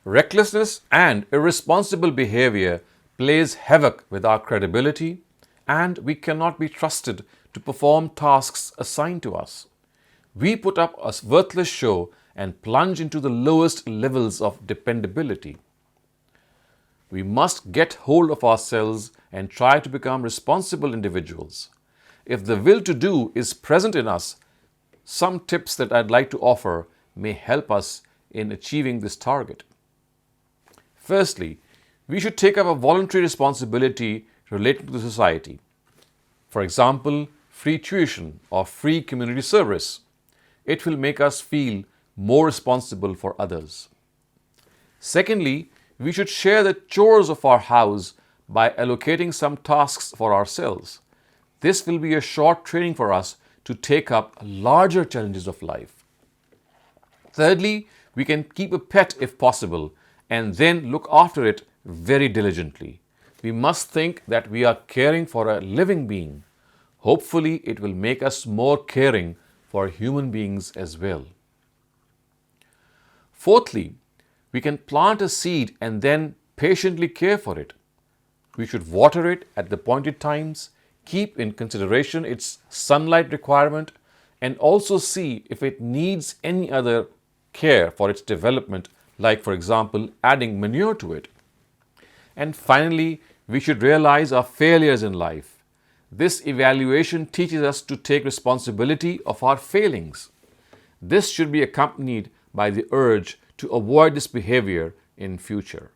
Recklessness and irresponsible behavior plays havoc with our credibility, and we cannot be trusted to perform tasks assigned to us. We put up a worthless show and plunge into the lowest levels of dependability. We must get hold of ourselves and try to become responsible individuals. If the will to do is present in us, some tips that I'd like to offer may help us in achieving this target. Firstly, we should take up a voluntary responsibility relating to the society. For example, free tuition or free community service. It will make us feel more responsible for others. Secondly, we should share the chores of our house by allocating some tasks for ourselves. This will be a short training for us to take up larger challenges of life. Thirdly, we can keep a pet if possible and then look after it very diligently. We must think that we are caring for a living being. Hopefully, it will make us more caring for human beings as well. Fourthly, we can plant a seed and then patiently care for it. We should water it at the appointed times, keep in consideration its sunlight requirement, and also see if it needs any other care for its development, like, for example, adding manure to it. And finally, we should realize our failures in life. This evaluation teaches us to take responsibility of our failings. This should be accompanied by the urge to avoid this behavior in future.